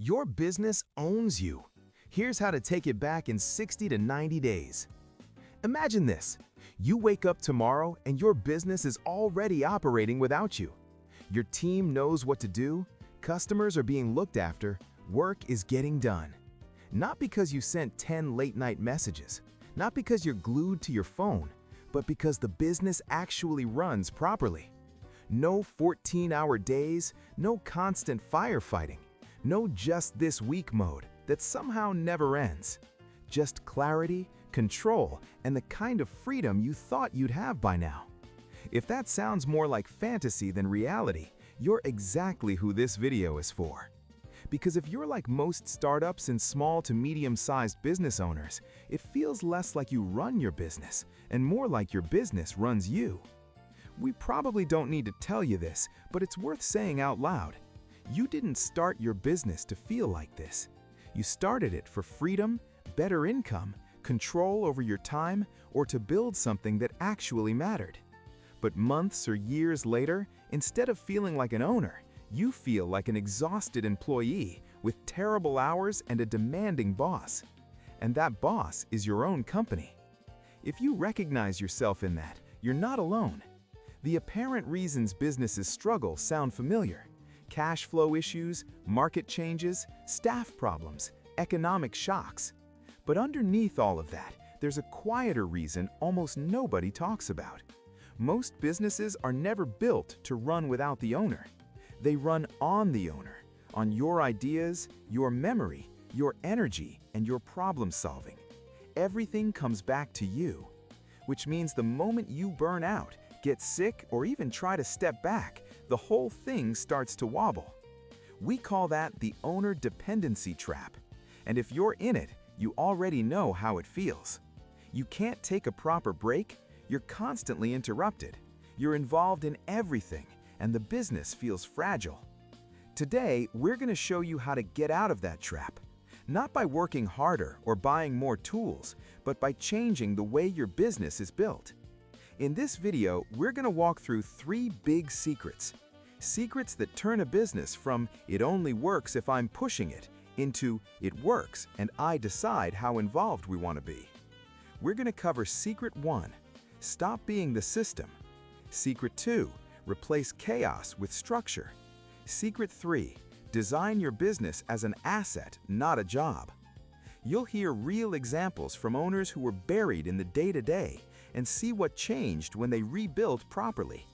Your business owns you. Here's how to take it back in 60 to 90 days. Imagine this. You wake up tomorrow and your business is already operating without you. Your team knows what to do, customers are being looked after, work is getting done. Not because you sent 10 late-night messages, not because you're glued to your phone, but because the business actually runs properly. No 14-hour days, no constant firefighting, no just this week mode that somehow never ends. Just clarity, control, and the kind of freedom you thought you'd have by now. If that sounds more like fantasy than reality, you're exactly who this video is for. Because if you're like most startups and small to medium-sized business owners, it feels less like you run your business and more like your business runs you. We probably don't need to tell you this, but it's worth saying out loud. You didn't start your business to feel like this. You started it for freedom, better income, control over your time, or to build something that actually mattered. But months or years later, instead of feeling like an owner, you feel like an exhausted employee with terrible hours and a demanding boss. And that boss is your own company. If you recognize yourself in that, you're not alone. The apparent reasons businesses struggle sound familiar. Cash flow issues, market changes, staff problems, economic shocks. But underneath all of that, there's a quieter reason almost nobody talks about. Most businesses are never built to run without the owner. They run on the owner, on your ideas, your memory, your energy, and your problem solving. Everything comes back to you, which means the moment you burn out, get sick, or even try to step back, the whole thing starts to wobble. We call that the owner dependency trap. And if you're in it, you already know how it feels. You can't take a proper break, you're constantly interrupted. You're involved in everything, and the business feels fragile. Today, we're going to show you how to get out of that trap. Not by working harder or buying more tools, but by changing the way your business is built. In this video, we're going to walk through 3 big secrets. Secrets that turn a business from "it only works if I'm pushing it" into "it works and I decide how involved we want to be." We're going to cover Secret 1, stop being the system. Secret 2, replace chaos with structure. Secret 3, design your business as an asset, not a job. You'll hear real examples from owners who were buried in the day-to-day and see what changed when they rebuilt properly.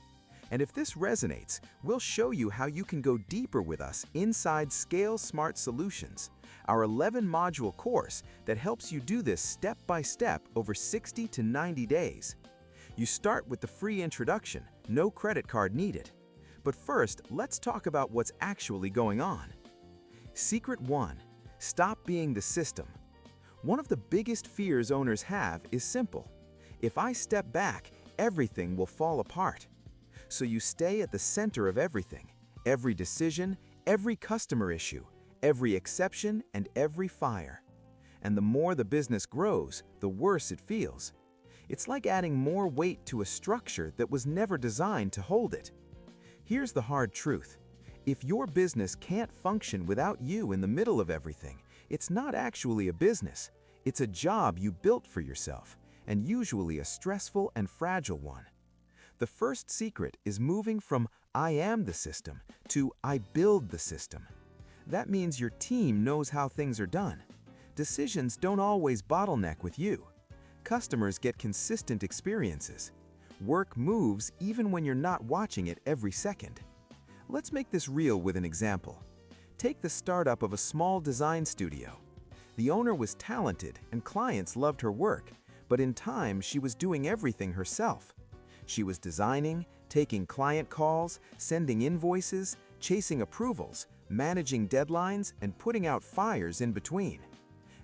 And if this resonates, we'll show you how you can go deeper with us inside Scale Smart Solutions, our 11-module course that helps you do this step by step over 60 to 90 days. You start with the free introduction, no credit card needed. But first, let's talk about what's actually going on. Secret 1, stop being the system. One of the biggest fears owners have is simple. If I step back, everything will fall apart. So you stay at the center of everything, every decision, every customer issue, every exception, and every fire. And the more the business grows, the worse it feels. It's like adding more weight to a structure that was never designed to hold it. Here's the hard truth. If your business can't function without you in the middle of everything, it's not actually a business. It's a job you built for yourself, and usually a stressful and fragile one. The first secret is moving from "I am the system" to "I build the system." That means your team knows how things are done. Decisions don't always bottleneck with you. Customers get consistent experiences. Work moves even when you're not watching it every second. Let's make this real with an example. Take the startup of a small design studio. The owner was talented and clients loved her work, but in time she was doing everything herself. She was designing, taking client calls, sending invoices, chasing approvals, managing deadlines, and putting out fires in between.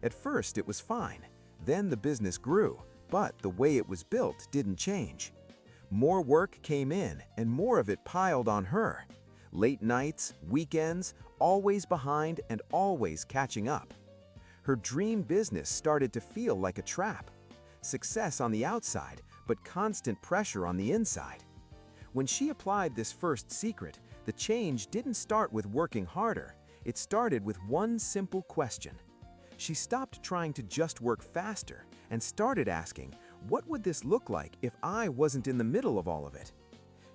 At first it was fine. Then the business grew, but the way it was built didn't change. More work came in, and more of it piled on her. Late nights, weekends, always behind and always catching up. Her dream business started to feel like a trap. Success on the outside, but constant pressure on the inside. When she applied this first secret, the change didn't start with working harder. It started with one simple question. She stopped trying to just work faster and started asking, what would this look like if I wasn't in the middle of all of it?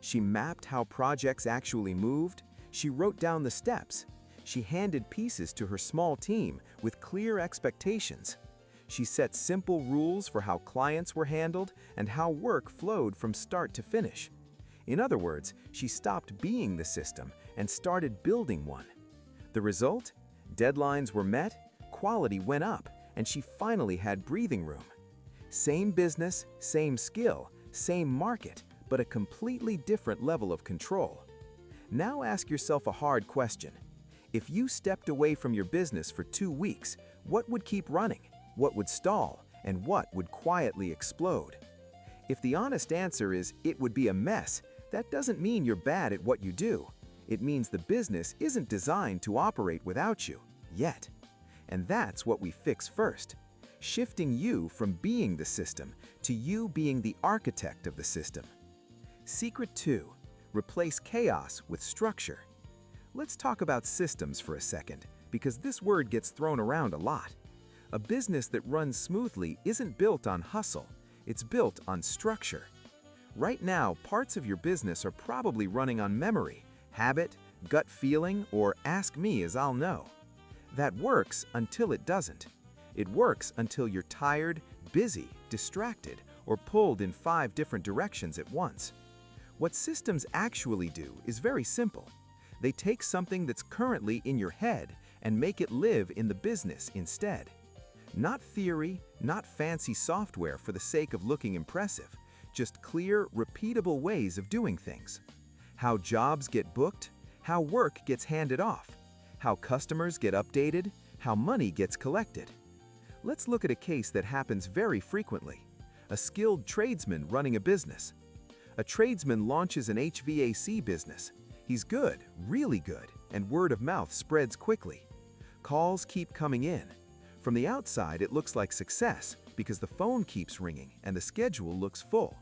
She mapped how projects actually moved. She wrote down the steps. She handed pieces to her small team with clear expectations. She set simple rules for how clients were handled and how work flowed from start to finish. In other words, she stopped being the system and started building one. The result? Deadlines were met, quality went up, and she finally had breathing room. Same business, same skill, same market, but a completely different level of control. Now ask yourself a hard question. If you stepped away from your business for 2 weeks, what would keep running? What would stall? And what would quietly explode? If the honest answer is it would be a mess, that doesn't mean you're bad at what you do. It means the business isn't designed to operate without you, yet. And that's what we fix first. Shifting you from being the system to you being the architect of the system. Secret 2. Replace chaos with structure. Let's talk about systems for a second, because this word gets thrown around a lot. A business that runs smoothly isn't built on hustle, it's built on structure. Right now, parts of your business are probably running on memory, habit, gut feeling, or ask me as I'll know. That works until it doesn't. It works until you're tired, busy, distracted, or pulled in 5 different directions at once. What systems actually do is very simple. They take something that's currently in your head and make it live in the business instead. Not theory, not fancy software for the sake of looking impressive, just clear, repeatable ways of doing things. How jobs get booked, how work gets handed off, how customers get updated, how money gets collected. Let's look at a case that happens very frequently. A skilled tradesman running a business. A tradesman launches an HVAC business. He's good, really good, and word of mouth spreads quickly. Calls keep coming in. From the outside, it looks like success because the phone keeps ringing and the schedule looks full.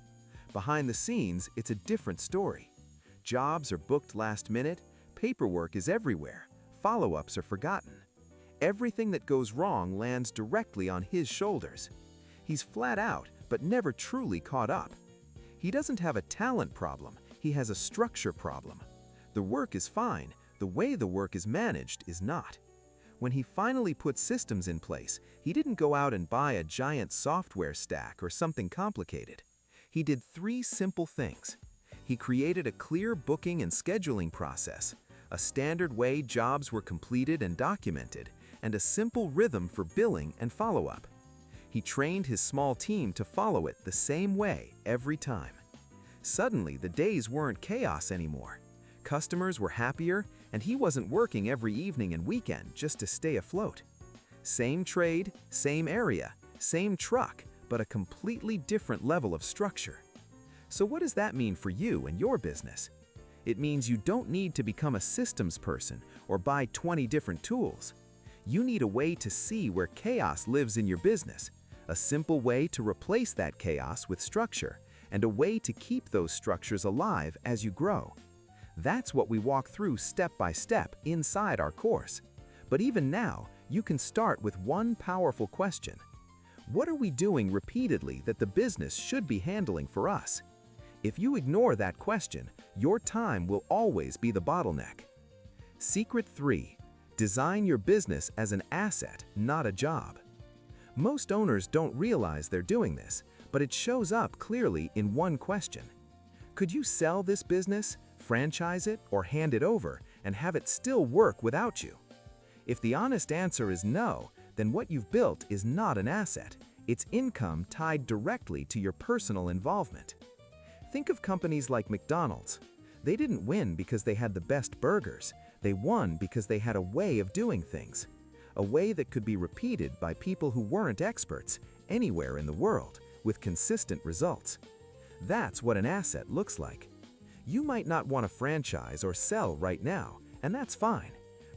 Behind the scenes, it's a different story. Jobs are booked last minute, paperwork is everywhere, follow-ups are forgotten. Everything that goes wrong lands directly on his shoulders. He's flat out, but never truly caught up. He doesn't have a talent problem, he has a structure problem. The work is fine, the way the work is managed is not. When he finally put systems in place, he didn't go out and buy a giant software stack or something complicated. He did 3 simple things. He created a clear booking and scheduling process, a standard way jobs were completed and documented, and a simple rhythm for billing and follow-up. He trained his small team to follow it the same way every time. Suddenly, the days weren't chaos anymore. Customers were happier, and he wasn't working every evening and weekend just to stay afloat. Same trade, same area, same truck, but a completely different level of structure. So what does that mean for you and your business? It means you don't need to become a systems person or buy 20 different tools. You need a way to see where chaos lives in your business, a simple way to replace that chaos with structure, and a way to keep those structures alive as you grow. That's what we walk through step by step inside our course. But even now, you can start with one powerful question. What are we doing repeatedly that the business should be handling for us? If you ignore that question, your time will always be the bottleneck. Secret 3. Design your business as an asset, not a job. Most owners don't realize they're doing this, but it shows up clearly in one question. Could you sell this business, franchise it, or hand it over and have it still work without you? If the honest answer is no, then what you've built is not an asset. It's income tied directly to your personal involvement. Think of companies like McDonald's. They didn't win because they had the best burgers. They won because they had a way of doing things. A way that could be repeated by people who weren't experts anywhere in the world with consistent results. That's what an asset looks like. You might not want to franchise or sell right now, and that's fine.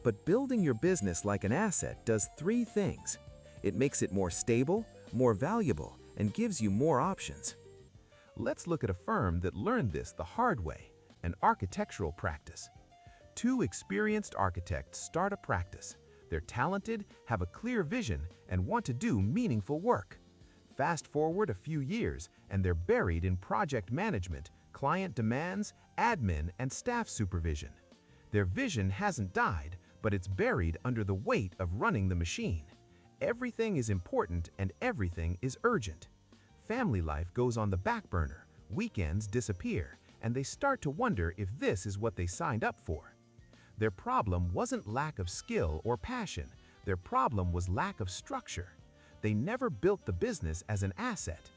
But building your business like an asset does 3 things. It makes it more stable, more valuable, and gives you more options. Let's look at a firm that learned this the hard way, an architectural practice. Two experienced architects start a practice. They're talented, have a clear vision, and want to do meaningful work. Fast forward a few years, and they're buried in project management, client demands, admin, and staff supervision. Their vision hasn't died, but it's buried under the weight of running the machine. Everything is important and everything is urgent. Family life goes on the back burner, weekends disappear, and they start to wonder if this is what they signed up for. Their problem wasn't lack of skill or passion. Their problem was lack of structure. They never built the business as an asset.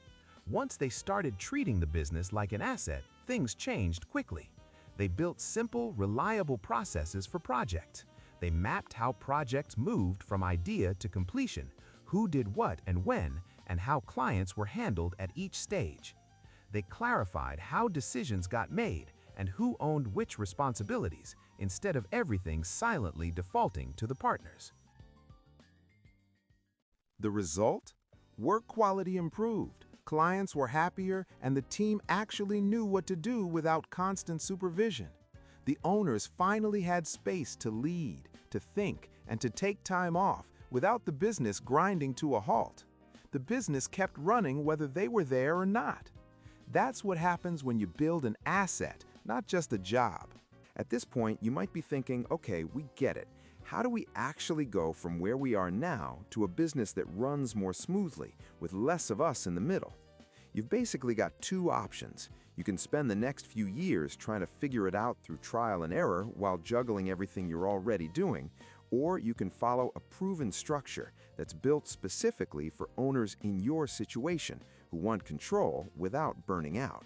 Once they started treating the business like an asset, things changed quickly. They built simple, reliable processes for projects. They mapped how projects moved from idea to completion, who did what and when, and how clients were handled at each stage. They clarified how decisions got made and who owned which responsibilities, instead of everything silently defaulting to the partners. The result? Work quality improved, clients were happier, and the team actually knew what to do without constant supervision. The owners finally had space to lead, to think, and to take time off without the business grinding to a halt. The business kept running whether they were there or not. That's what happens when you build an asset, not just a job. At this point, you might be thinking, okay, we get it. How do we actually go from where we are now to a business that runs more smoothly, with less of us in the middle? You've basically got two options. You can spend the next few years trying to figure it out through trial and error while juggling everything you're already doing, or you can follow a proven structure that's built specifically for owners in your situation who want control without burning out.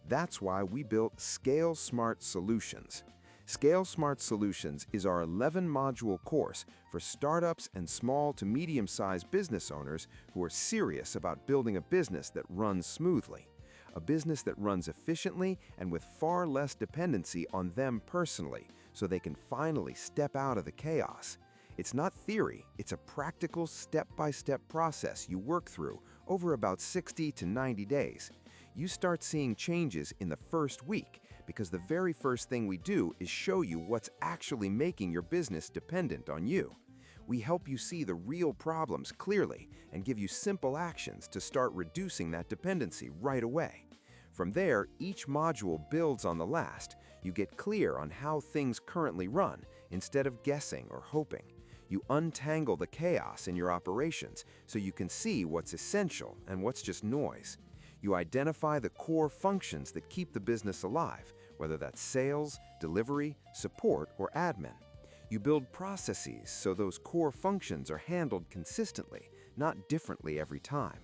That's why we built Scale Smart Solutions. Scale Smart Solutions is our 11-module course for startups and small to medium-sized business owners who are serious about building a business that runs smoothly, a business that runs efficiently and with far less dependency on them personally, so they can finally step out of the chaos. It's not theory, it's a practical step-by-step process you work through over about 60 to 90 days. You start seeing changes in the first week, because the very first thing we do is show you what's actually making your business dependent on you. We help you see the real problems clearly and give you simple actions to start reducing that dependency right away. From there, each module builds on the last. You get clear on how things currently run instead of guessing or hoping. You untangle the chaos in your operations so you can see what's essential and what's just noise. You identify the core functions that keep the business alive, whether that's sales, delivery, support, or admin. You build processes so those core functions are handled consistently, not differently every time.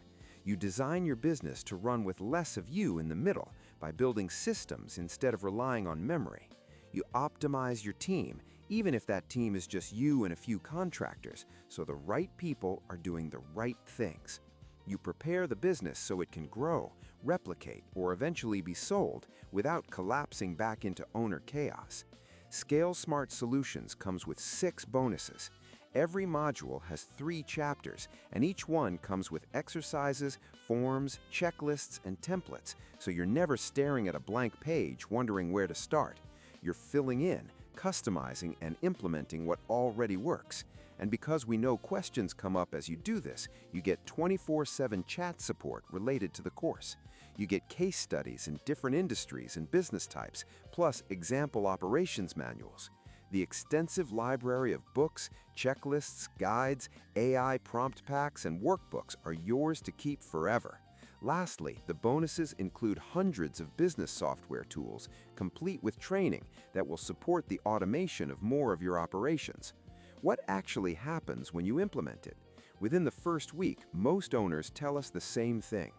You design your business to run with less of you in the middle by building systems instead of relying on memory. You optimize your team, even if that team is just you and a few contractors, so the right people are doing the right things. You prepare the business so it can grow, replicate, or eventually be sold without collapsing back into owner chaos. Scale Smart Solutions comes with 6 bonuses. Every module has 3 chapters, and each one comes with exercises, forms, checklists, and templates, so you're never staring at a blank page wondering where to start. You're filling in, customizing, and implementing what already works. And because we know questions come up as you do this, you get 24/7 chat support related to the course. You get case studies in different industries and business types, plus example operations manuals. The extensive library of books, checklists, guides, AI prompt packs, and workbooks are yours to keep forever. Lastly, the bonuses include hundreds of business software tools, complete with training that will support the automation of more of your operations. What actually happens when you implement it? Within the first week, most owners tell us the same thing.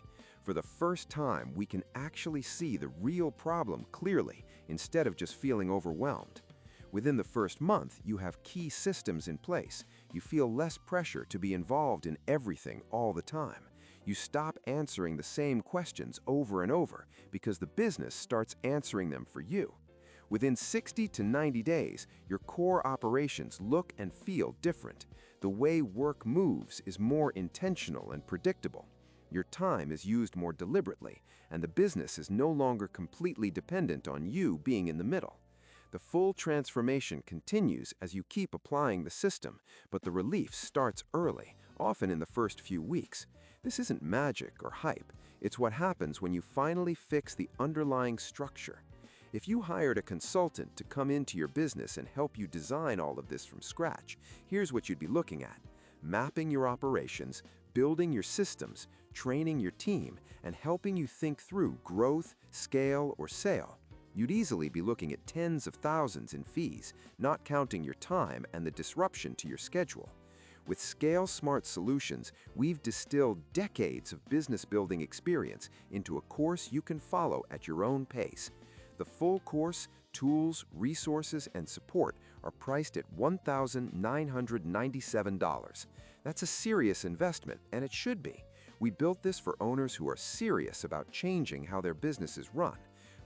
For the first time, we can actually see the real problem clearly instead of just feeling overwhelmed. Within the first month, you have key systems in place. You feel less pressure to be involved in everything all the time. You stop answering the same questions over and over because the business starts answering them for you. Within 60 to 90 days, your core operations look and feel different. The way work moves is more intentional and predictable. Your time is used more deliberately, and the business is no longer completely dependent on you being in the middle. The full transformation continues as you keep applying the system, but the relief starts early, often in the first few weeks. This isn't magic or hype. It's what happens when you finally fix the underlying structure. If you hired a consultant to come into your business and help you design all of this from scratch, here's what you'd be looking at: mapping your operations, building your systems, training your team, and helping you think through growth, scale, or sale. You'd easily be looking at tens of thousands in fees, not counting your time and the disruption to your schedule. With Scale Smart Solutions, we've distilled decades of business building experience into a course you can follow at your own pace. The full course, tools, resources, and support are priced at $1,997. That's a serious investment, and it should be. We built this for owners who are serious about changing how their business is run.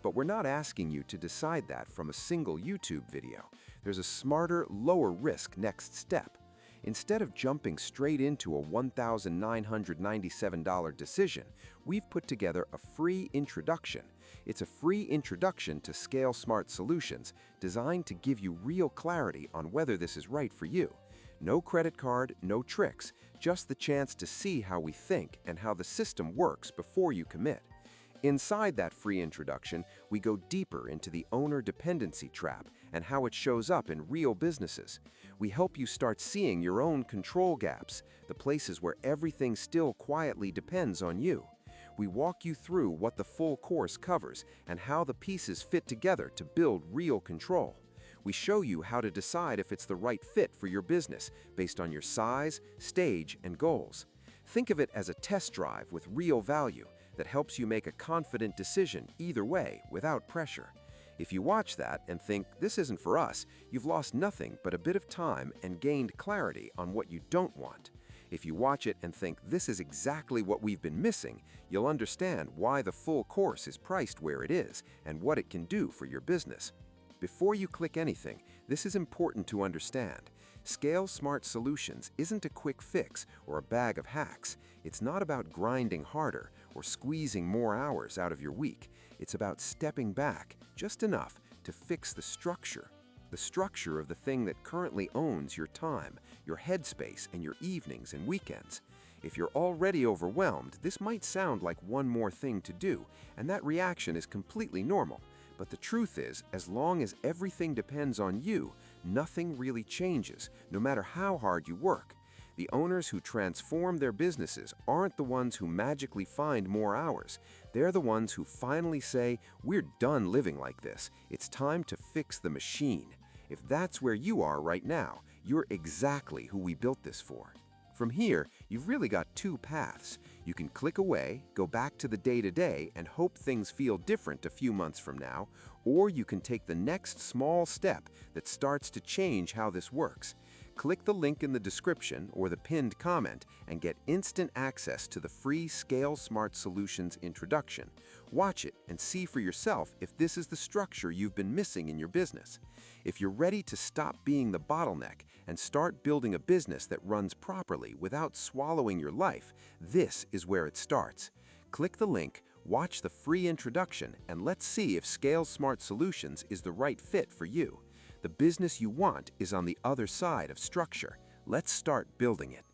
But we're not asking you to decide that from a single YouTube video. There's a smarter, lower-risk next step. Instead of jumping straight into a $1,997 decision, we've put together a free introduction. It's a free introduction to Scale Smart Solutions, designed to give you real clarity on whether this is right for you. No credit card, no tricks, just the chance to see how we think and how the system works before you commit. Inside that free introduction, we go deeper into the owner dependency trap and how it shows up in real businesses. We help you start seeing your own control gaps, the places where everything still quietly depends on you. We walk you through what the full course covers and how the pieces fit together to build real control. We show you how to decide if it's the right fit for your business based on your size, stage, and goals. Think of it as a test drive with real value that helps you make a confident decision either way without pressure. If you watch that and think, this isn't for us, you've lost nothing but a bit of time and gained clarity on what you don't want. If you watch it and think, this is exactly what we've been missing, you'll understand why the full course is priced where it is and what it can do for your business. Before you click anything, this is important to understand. Scale Smart Solutions isn't a quick fix or a bag of hacks. It's not about grinding harder or squeezing more hours out of your week. It's about stepping back just enough to fix the structure of the thing that currently owns your time, your headspace, and your evenings and weekends. If you're already overwhelmed, this might sound like one more thing to do, and that reaction is completely normal. But the truth is, as long as everything depends on you, nothing really changes, no matter how hard you work. The owners who transform their businesses aren't the ones who magically find more hours. They're the ones who finally say, we're done living like this. It's time to fix the machine. If that's where you are right now, you're exactly who we built this for. From here, you've really got two paths. You can click away, go back to the day-to-day, and hope things feel different a few months from now, or you can take the next small step that starts to change how this works. Click the link in the description or the pinned comment and get instant access to the free Scale Smart Solutions introduction. Watch it and see for yourself if this is the structure you've been missing in your business. If you're ready to stop being the bottleneck and start building a business that runs properly without swallowing your life, this is where it starts. Click the link, watch the free introduction, and let's see if Scale Smart Solutions is the right fit for you. The business you want is on the other side of structure. Let's start building it.